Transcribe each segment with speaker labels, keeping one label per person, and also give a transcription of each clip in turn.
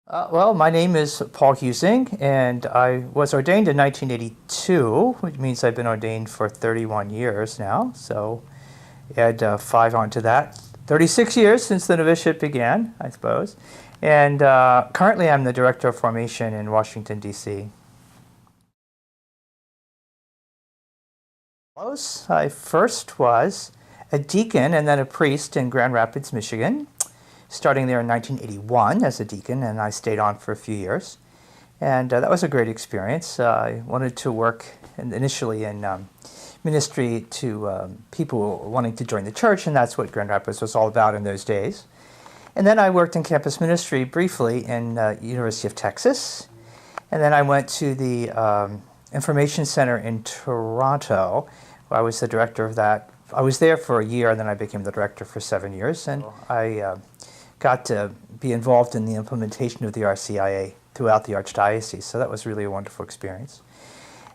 Speaker 1: Well, my name is Paul Huesing, and I was ordained in 1982, which means I've been ordained for 31 years now. So add five onto that. 36 years since the novitiate began, I suppose. And currently I'm the Director of Formation in Washington, D.C. I first was a deacon and then a priest in Grand Rapids, Michigan, starting there in 1981 as a deacon, and I stayed on for a few years. And that was a great experience. I wanted to work initially in ministry to people wanting to join the church, and that's what Grand Rapids was all about in those days. And then I worked in campus ministry briefly in University of Texas. And then I went to the Information Center in Toronto. I was the director of that. I was there for a year, and then I became the director for 7 years. And I got to be involved in the implementation of the RCIA throughout the Archdiocese. So that was really a wonderful experience.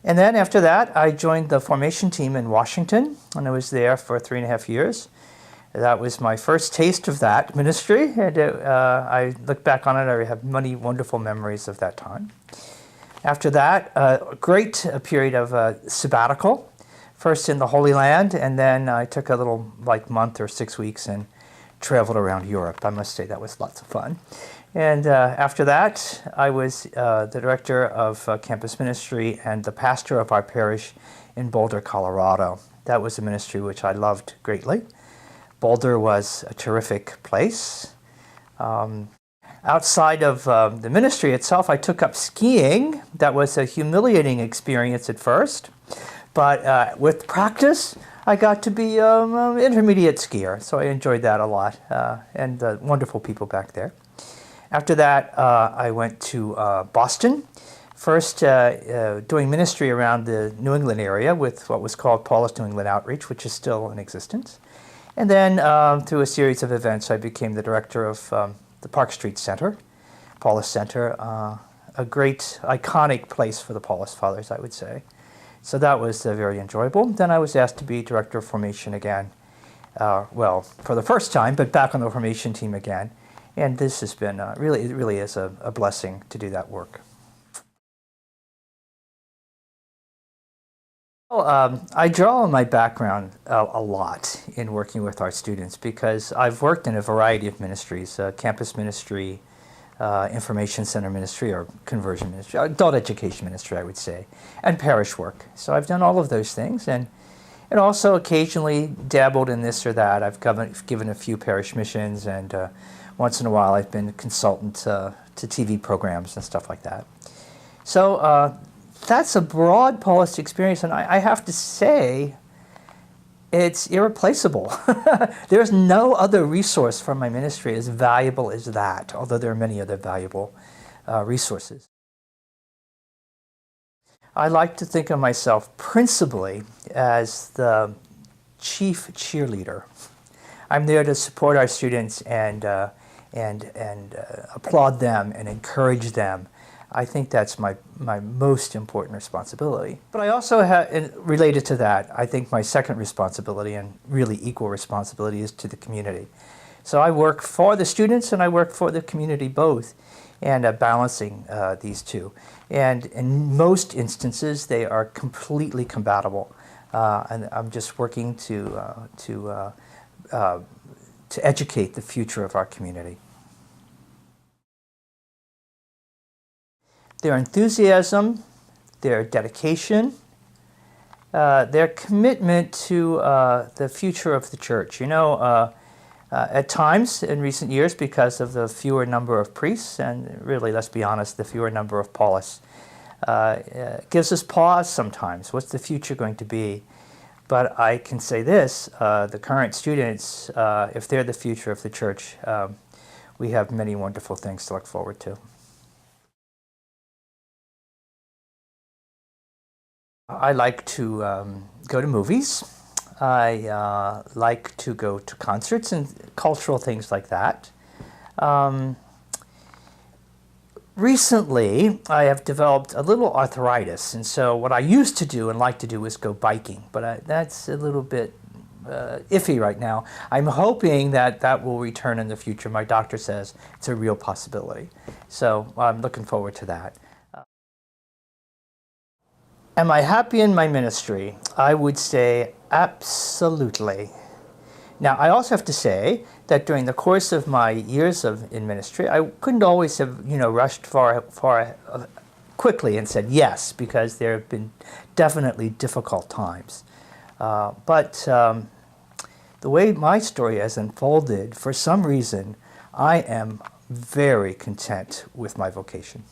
Speaker 1: And then after that, I joined the formation team in Washington, and I was there for 3.5 years. That was my first taste of that ministry, and I look back on it, I have many wonderful memories of that time. After that, a great period of sabbatical, first in the Holy Land, and then I took a little month or 6 weeks and traveled around Europe. I must say that was lots of fun. And after that, I was the director of campus ministry and the pastor of our parish in Boulder, Colorado. That was a ministry which I loved greatly. Boulder was a terrific place. Outside of the ministry itself, I took up skiing. That was a humiliating experience at first, but with practice, I got to be an intermediate skier, so I enjoyed that a lot, and wonderful people back there. After that, I went to Boston, first doing ministry around the New England area with what was called Paulist New England Outreach, which is still in existence. And then through a series of events, I became the director of the Park Street Center, Paulist Center, a great, iconic place for the Paulist Fathers, I would say. So that was very enjoyable. Then I was asked to be director of formation again, well, for the first time, but back on the formation team again. And this has been, it really is a blessing to do that work. Well, I draw on my background a lot in working with our students because I've worked in a variety of ministries, campus ministry, information center ministry, or conversion ministry, adult education ministry, I would say, and parish work. So I've done all of those things, and also occasionally dabbled in this or that. I've given a few parish missions, and once in a while I've been a consultant to TV programs and stuff like that. So that's a broad Paulist experience, and I have to say, it's irreplaceable. There's no other resource from my ministry as valuable as that, although there are many other valuable resources. I like to think of myself principally as the chief cheerleader. I'm there to support our students and applaud them and encourage them. I think that's my most important responsibility. But I also have, related to that, I think my second responsibility, and really equal responsibility, is to the community. So I work for the students and I work for the community both, and balancing these two. And in most instances, they are completely compatible. And I'm just working to educate the future of our community. Their enthusiasm, their dedication, their commitment to the future of the church. You know, at times in recent years, because of the fewer number of priests, and really, let's be honest, the fewer number of Paulists, gives us pause sometimes. What's the future going to be? But I can say this, the current students, if they're the future of the church, we have many wonderful things to look forward to. I like to go to movies. I like to go to concerts and cultural things like that. Recently, I have developed a little arthritis, and so what I used to do and like to do is go biking, but that's a little bit iffy right now. I'm hoping that that will return in the future. My doctor says it's a real possibility. So I'm looking forward to that. Am I happy in my ministry? I would say absolutely. Now, I also have to say that during the course of my years in ministry, I couldn't always have, rushed far quickly and said yes, because there have been definitely difficult times. But the way my story has unfolded, for some reason, I am very content with my vocation.